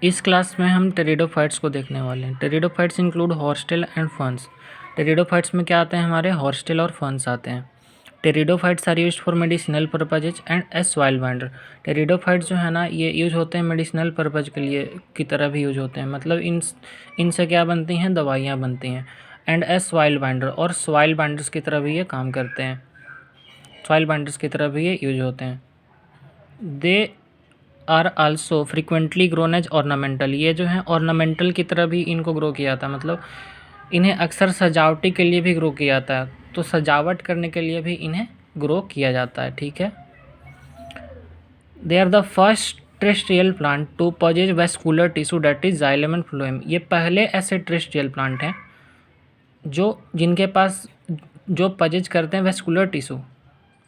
इस क्लास में हम टेरिडोफाइट्स को देखने वाले हैं। Pteridophytes include horsetail and ferns. Pteridophytes में क्या आते हैं हमारे, हॉर्स्टेल और फर्न्स आते हैं। Pteridophytes are used for medicinal purposes and as soil binder. Pteridophytes जो है ना ये यूज होते हैं मेडिसिनल पर्पज के लिए की तरह भी यूज होते हैं, मतलब इनसे क्या बनती हैं, दवाइयाँ बनती हैं। एंड एज सॉइल बाइंडर, और सॉइल बाइंडर्स की तरह भी ये काम करते हैं, सॉइल बाइंडर्स की तरह भी ये यूज होते हैं। They are also frequently grown as ornamental. ये जो है ऑर्नामेंटल की तरह भी इनको ग्रो किया जाता है, मतलब इन्हें अक्सर सजावटी के लिए भी ग्रो किया जाता है, तो सजावट करने के लिए भी इन्हें ग्रो किया जाता है। ठीक है। They are the first terrestrial plant to possess vascular tissue that is xylem and phloem. ये पहले ऐसे टेरेस्ट्रियल प्लांट हैं जिनके पास जो पजेज करते हैं vascular tissue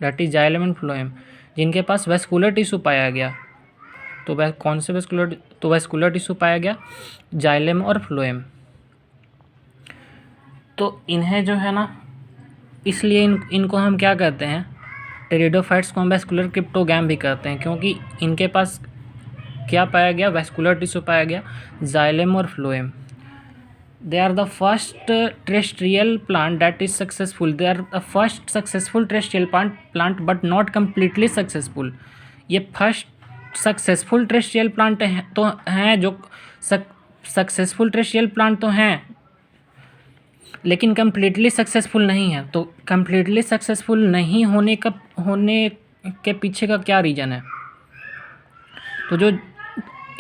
that is xylem and phloem, जिनके पास वेस्कुलर टिश्यू पाया गया। तो वह कौन से वेस्कुलर टिश्यू पाया गया, जाइलम और फ्लोएम। तो इन्हें जो है ना, इसलिए इनको हम क्या कहते हैं, टेरिडोफाइट्स को हम वेस्कुलर क्रिप्टोगैम भी कहते हैं, क्योंकि इनके पास क्या पाया गया, वेस्कुलर टिश्यू पाया गया, जाइलम और phloem. They are the first terrestrial plant that is successful. They are the first successful terrestrial plant but not completely successful. ये फर्स्ट सक्सेसफुल टेरेस्ट्रियल प्लांट हैं तो हैं, जो सक्सेसफुल टेरेस्ट्रियल प्लांट तो हैं लेकिन कम्प्लीटली सक्सेसफुल नहीं है। तो कम्प्लीटली सक्सेसफुल नहीं होने के पीछे का क्या रीज़न है, तो जो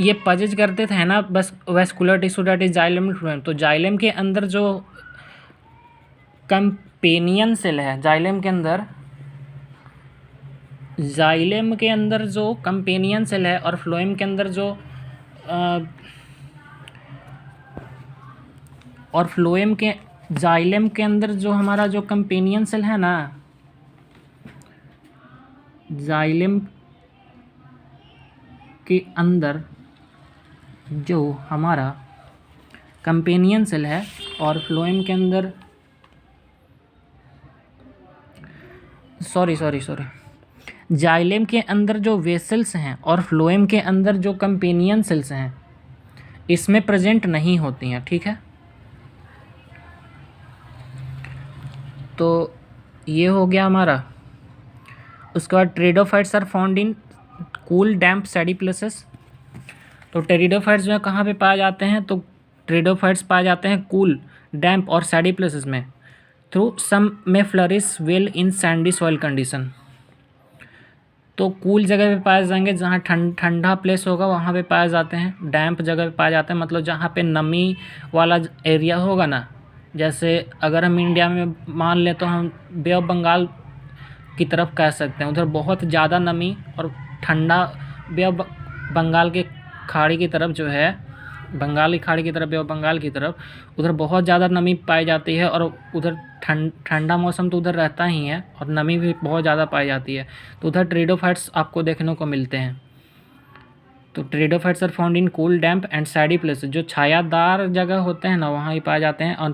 ये पजेज करते थे ना बस vascular tissue that is xylem phloem, तो जाइलम के अंदर जो कंपेनियन सेल है, जाइलम के अंदर जो कंपेनियन सेल है और फ्लोएम के अंदर जो और फ्लोएम के जाइलम के अंदर जो हमारा जो कंपेनियन सेल है ना, जाइलम के अंदर जो हमारा कंपेनियन सेल है और फ्लोएम के अंदर सॉरी जाइलम के अंदर जो वेसल्स हैं और फ्लोएम के अंदर जो कंपेनियन सेल्स हैं इसमें प्रेजेंट नहीं होती हैं। ठीक है, तो ये हो गया हमारा। उसके बाद pteridophytes are found in cool damp shady places. तो टेरिडोफाइट्स जो है कहाँ पे पाए जाते हैं, तो टेरिडोफाइट्स पाए जाते हैं कूल डैम्प और सैडी प्लेसेस में। थ्रू सम में flourish well in Sandy soil condition. तो कूल जगह पे पाए जाएंगे, जहाँ ठंडा प्लेस होगा वहाँ पे पाए जाते हैं। डैम्प जगह पे पाए जाते हैं, मतलब जहाँ पे नमी वाला एरिया होगा ना, जैसे अगर हम इंडिया में मान लें तो हम बे ऑफ बंगाल की तरफ कह सकते हैं, उधर बहुत ज़्यादा नमी और ठंडा, बे ऑफ बंगाल के खाड़ी की तरफ जो है, बंगाल की खाड़ी की तरफ, बे ऑफ बंगाल की तरफ, उधर बहुत ज़्यादा नमी पाई जाती है और उधर ठंडा मौसम तो उधर रहता ही है और नमी भी बहुत ज़्यादा पाई जाती है, तो उधर टेरिडोफाइट्स आपको देखने को मिलते हैं। तो pteridophytes are found in cool damp and shady places. जो छायादार जगह होते हैं ना वहाँ ही पाए जाते हैं। और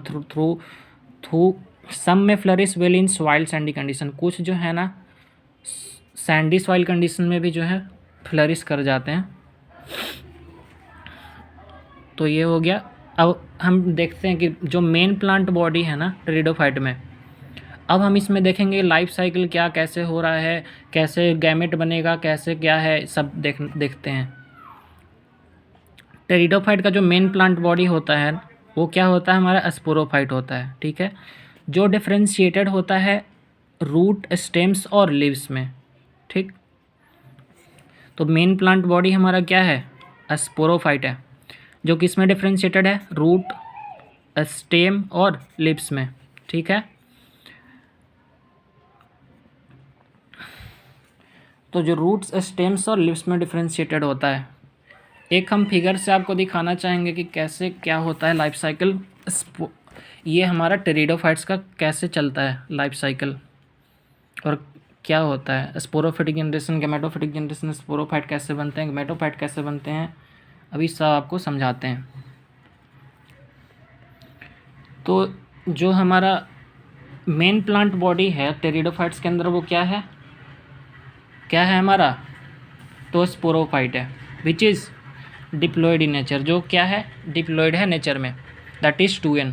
थ्रू सम में flourish well in soil Sandy condition. कुछ जो है ना सैंडी सॉइल कंडीशन में भी जो है फ्लरिश कर जाते हैं। तो ये हो गया। अब हम देखते हैं कि जो मेन प्लांट बॉडी है ना टेरिडोफाइट में, अब हम इसमें देखेंगे लाइफ साइकिल क्या कैसे हो रहा है, कैसे गैमेट बनेगा, कैसे क्या है, सब देखते हैं। टेरिडोफाइट का जो मेन प्लांट बॉडी होता है वो क्या होता है, हमारा स्पोरोफाइट होता है। ठीक है, जो डिफ्रेंशिएटेड होता है रूट, स्टेम्स और लीव्स में। ठीक, तो मेन प्लांट बॉडी हमारा क्या है, स्पोरोफाइट है, जो किस में डिफ्रेंशिएटेड है, रूट, स्टेम और लीव्स में। ठीक है, तो जो रूट्स, स्टेम्स और लीव्स में डिफ्रेंशिएटेड होता है। एक हम फिगर से आपको दिखाना चाहेंगे कि कैसे क्या होता है लाइफ साइकिल। ये हमारा टेरिडोफाइट्स का कैसे चलता है लाइफ साइकिल और क्या होता है, sporophytic generation, gametophytic generation, sporophyte कैसे बनते हैं, गैमेटोफाइट कैसे बनते हैं, अभी सब आपको समझाते हैं। तो जो हमारा मेन प्लांट बॉडी है टेरिडोफाइट्स के अंदर वो क्या है हमारा, तो स्पोरोफाइट है, which is diploid in nature, जो क्या है, डिप्लॉयड है नेचर में, दैट इज़ 2n।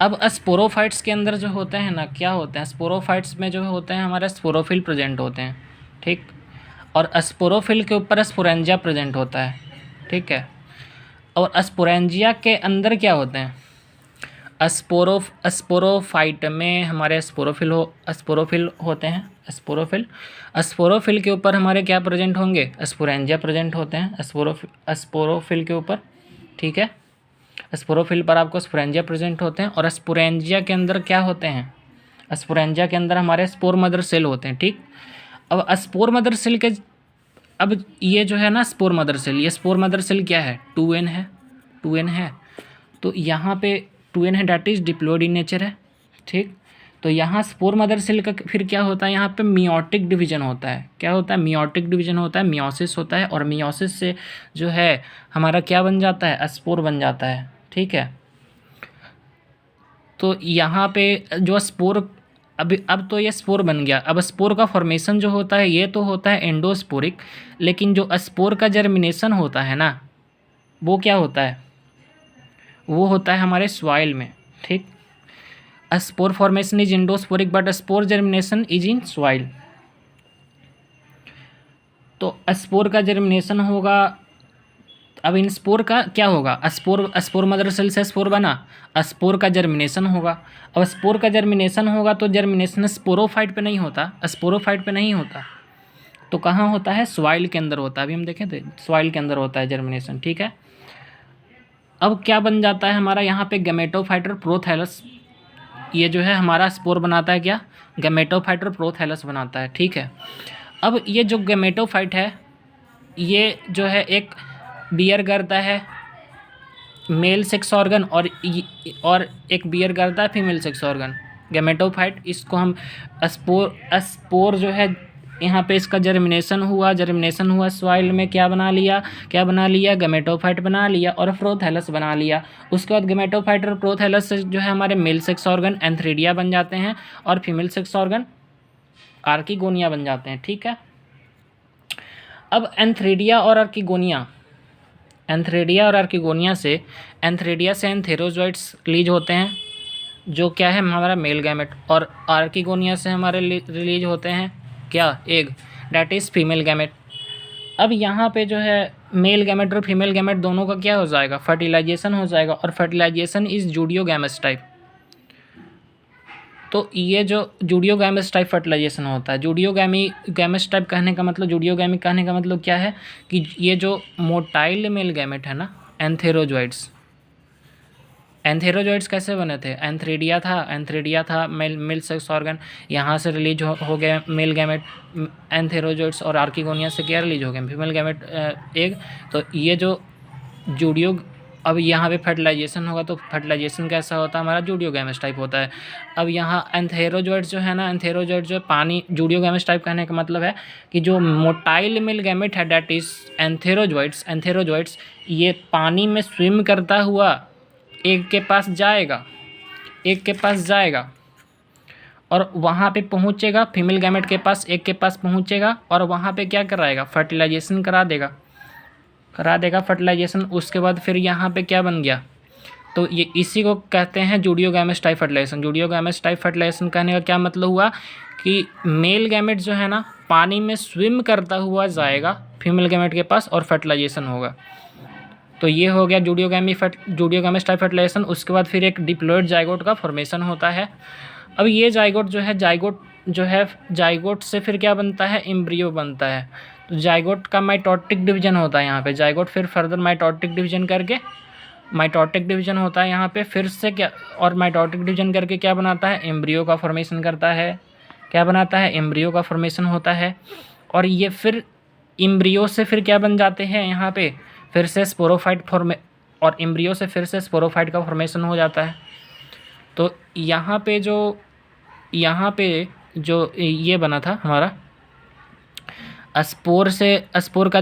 अब स्पोरोफाइट्स के अंदर जो होते हैं ना, क्या होते हैं, स्पोरोफाइट्स में जो होते हैं हमारे स्पोरोफिल प्रेजेंट होते हैं, ठीक, और स्पोरोफिल के ऊपर स्पोरेंजिया प्रेजेंट होता है, ठीक है। और स्पोरेंजिया के अंदर क्या होते हैं, स्पोरोफाइट में हमारे स्पोरोफिल होते हैं, स्पोरोफिल के ऊपर हमारे क्या प्रेजेंट होंगे, स्पोरेंजिया प्रेजेंट होते हैं स्पोरोफिल के ऊपर, ठीक है। स्पोरोफिल पर आपको स्पोरेंजिया प्रेजेंट होते हैं, और स्पोरेंजिया के अंदर क्या होते हैं, स्पोरेंजिया के अंदर हमारे स्पोर मदर सेल होते हैं, ठीक। अब स्पोर मदर सेल के, अब ये जो है ना स्पोर मदर सेल, ये स्पोर मदर सेल क्या है, 2n है, 2n है, तो यहाँ पे 2n है, that is diploid in nature है, ठीक। तो यहाँ स्पोर मदर सेल का फिर क्या होता है, यहाँ पे मियोटिक डिवीजन होता है, क्या होता है, मियोटिक डिवीजन होता है, मियोसिस होता है, और मियोसिस से जो है हमारा क्या बन जाता है, स्पोर बन जाता है, ठीक है। तो यहाँ पे जो स्पोर, अब तो ये स्पोर बन गया। अब स्पोर का फॉर्मेशन जो होता है ये तो होता है एंडोस्पोरिक, लेकिन जो स्पोर का जर्मिनेशन होता है ना, वो क्या होता है, वो होता है हमारे सॉइल में, ठीक। Spore formation is endosporic but spore germination is in soil. तो स्पोर का जर्मिनेशन होगा, अब इन स्पोर का क्या होगा, स्पोर मदर सेल से स्पोर बना, स्पोर का जर्मिनेशन होगा। अब स्पोर का जर्मिनेशन होगा तो जर्मिनेशन स्पोरोफाइट पे नहीं होता, स्पोरोफाइट पे नहीं होता, तो कहाँ होता है, सॉइल के अंदर होता है। अभी हम देखें थे सॉइल के अंदर होता है जर्मिनेशन, ठीक है। अब क्या बन जाता है हमारा यहाँ पे गैमेटोफाइट और प्रोथैलस, ये जो है हमारा स्पोर बनाता है क्या, गैमेटोफाइट और प्रोथैलस बनाता है, ठीक है। अब ये जो गैमेटोफाइट है ये जो है एक बियर करता है मेल सेक्स ऑर्गन, और एक बियर करता है फीमेल सेक्स ऑर्गन, गैमेटोफाइट। इसको हम स्पोर जो है यहाँ पे इसका जर्मिनेशन हुआ सॉइल में, क्या बना लिया, गैमेटोफाइट बना लिया और प्रोथैलस बना लिया। उसके बाद गैमेटोफाइट और प्रोथैलस से जो है हमारे मेल सेक्स ऑर्गन एंथ्रेडिया बन जाते हैं, और फीमेल सेक्स ऑर्गन आर्किगोनिया बन जाते हैं, ठीक है। अब एंथ्रेडिया और आर्किगोनिया से एंथेरोजोइट्स रिलीज होते हैं, जो क्या है हमारा मेल गैमेट, और आर्किगोनिया से हमारे रिलीज होते हैं क्या, egg, that is female gamete. अब यहाँ पे जो है मेल गैमेट और फीमेल गैमेट दोनों का क्या हो जाएगा, फर्टिलाइजेशन हो जाएगा, और फर्टिलाइजेशन इज़ जूडियोगैमस टाइप। तो ये जो जूडियोगैमस टाइप फर्टिलाइजेशन होता है, जूडियोगैमस टाइप कहने का मतलब, जूडियोगैमिक कहने का मतलब क्या है कि ये जो मोटाइल मेल गैमेट है ना, एंथेरोजोइड्स कैसे बने थे, एंथ्रेडिया था मेल सेक्स ऑर्गन, यहाँ से रिलीज हो गए मेल गैमेट एंथेरोजोइड्स, और आर्किगोनिया से क्या रिलीज हो गए, फीमेल गैमेट एग। तो ये जो अब यहाँ पे फर्टिलाइजेशन होगा, तो फर्टिलाइजेशन कैसा होता है हमारा, जूडियोगैमस टाइप होता है। अब यहाँ एंथेरोजोइड्स जो है ना, एंथेरोजोइड्स जो पानी, जूडियोगैमस टाइप कहने का मतलब है कि जो मोटाइल मेल गैमेट है डैट इज एंथेरोजोइड्स, ये पानी में स्विम करता हुआ एग के पास जाएगा और वहाँ पे पहुँचेगा, फीमेल गैमेट के पास, एग के पास पहुँचेगा, और वहाँ पे क्या कराएगा, फर्टिलाइजेशन करा देगा फर्टिलाइजेशन। उसके बाद फिर यहाँ पे क्या बन गया, तो ये इसी को कहते हैं जूडियोगैमस टाइप फर्टिलाइजेशन। जूडियोगैमस टाइप फर्टिलाइजेशन कहने का क्या मतलब हुआ कि मेल गैमेट जो है ना पानी में स्विम करता हुआ जाएगा फीमेल गैमेट के पास और फर्टिलाइजेशन होगा। तो ये हो गया जूडियोगैमस टाइप फर्टिलाइजेशन। उसके बाद फिर एक डिप्लॉयड जाइगोट का फॉर्मेशन होता है। अब ये जाइगोट से फिर क्या बनता है, एम्ब्रियो बनता है। तो जाइगोट का माइटोटिक डिवीजन होता है यहाँ पे, जाइगोट फिर फर्दर माइटोटिक डिवीजन होता है यहाँ पे, फिर से क्या, और माइटोटिक डिवीजन करके क्या बनाता है, एम्ब्रियो का फॉर्मेशन करता है। क्या बनाता है, एम्ब्रियो का फॉर्मेशन होता है। और ये फिर एम्ब्रियो से फिर क्या बन जाते हैं यहाँ पे, फिर से स्पोरोफाइट और एम्ब्रियो से फिर से स्पोरोफाइट का फॉर्मेशन हो जाता है। तो यहाँ पे जो ये बना था हमारा स्पोर का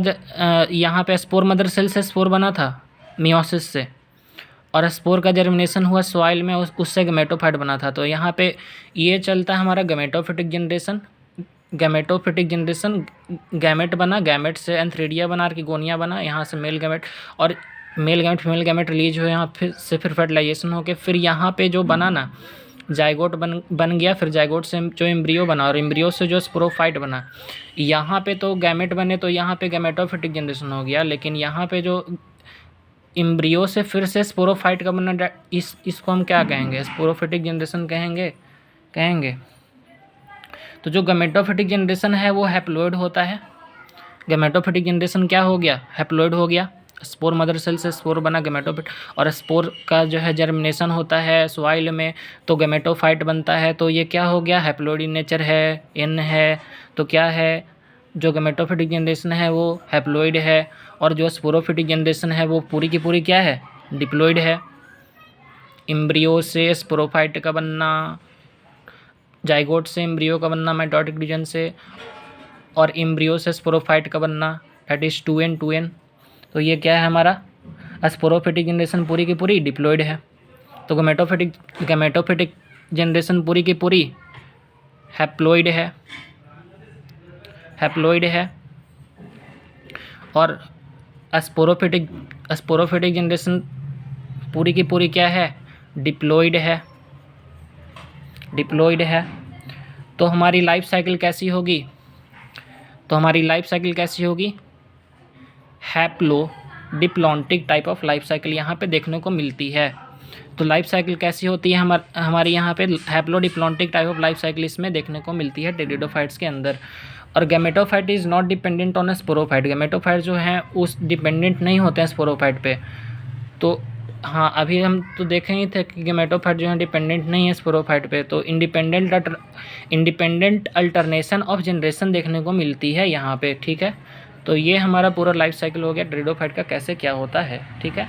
यहाँ पे स्पोर मदर सेल से स्पोर बना था मियोसिस से, और स्पोर का जर्मिनेशन हुआ सॉइल में, उससे गैमेटोफाइट बना था। तो यहाँ पे ये चलता है हमारा gametophytic generation. Gametophytic generation, gamete बना, गैमेट से एंथ्रेडिया बना, आर्किगोनिया बना, यहाँ से मेल गैमेट और male gamete female gamete release हुए, यहाँ फिर फर्टिलाइजेशन हो के फिर यहाँ पे जो बना ना जाइगोट बन गया, फिर जाइगोट से जो एम्ब्रियो बना और एम्ब्रियो से जो स्पोरोफाइट बना। यहाँ पे तो गैमेट बने तो यहाँ पे गैमेटोफिटिक जनरेशन हो गया, लेकिन यहाँ पे जो एम्ब्रियो से फिर से स्पोरोफाइट का बनना, इसको हम क्या कहेंगे? स्पोरोफिटिक जनरेशन कहेंगे। तो जो गैमेटोफिटिक जनरेशन है वो हैप्लॉइड होता है। गैमेटोफिटिक जनरेशन क्या हो गया? हैप्लॉइड हो गया। स्पोर मदर सेल से स्पोर बना गैमेटोफिट, और स्पोर का जो है जर्मिनेशन होता है सॉइल में तो गैमेटोफाइट बनता है। तो ये क्या हो गया? हैप्लॉइड इन नेचर है, एन है। तो क्या है? जो गैमेटोफिटिक जनरेशन है वो हैप्लॉइड है, और जो स्पोरोफिटिक जनरेशन है वो पूरी की पूरी क्या है? डिप्लॉइड है। एम्ब्रियो से स्पोरोफाइट का बनना, जाइगोट से एम्ब्रियो का बनना माइटोटिक रीजन से, और एम्ब्रियो से स्पोरोफाइट का बनना, दैट इज 2n। तो ये क्या है हमारा? स्पोरोफिटिक जनरेशन पूरी की पूरी डिप्लॉइड है। तो गैमेटोफिटिक जनरेशन पूरी की पूरी हैप्लॉइड है, और स्पोरोफिटिक जनरेशन पूरी की पूरी क्या है? डिप्लॉइड है। तो हमारी लाइफ साइकिल कैसी होगी? Haplo diplontic type of life cycle यहाँ पे देखने को मिलती है। तो लाइफ साइकिल कैसी होती है हमारी यहाँ पे? Haplo diplontic type of life cycle इसमें देखने को मिलती है टेरिडोफाइट्स के अंदर। और gametophyte is not dependent on A sporophyte. Gametophyte जो हैं उस डिपेंडेंट नहीं होते हैं स्पोरोफाइट पे। तो हाँ, अभी हम तो देखे ही थे कि गैमेटोफाइट जो है डिपेंडेंट नहीं है स्पोरोफाइट पे। तो इंडिपेंडेंट अल्टरनेशन ऑफ जनरेशन देखने को मिलती है यहाँ पे, ठीक है। तो ये हमारा पूरा लाइफ साइकिल हो गया टेरिडोफाइट का, कैसे क्या होता है, ठीक है।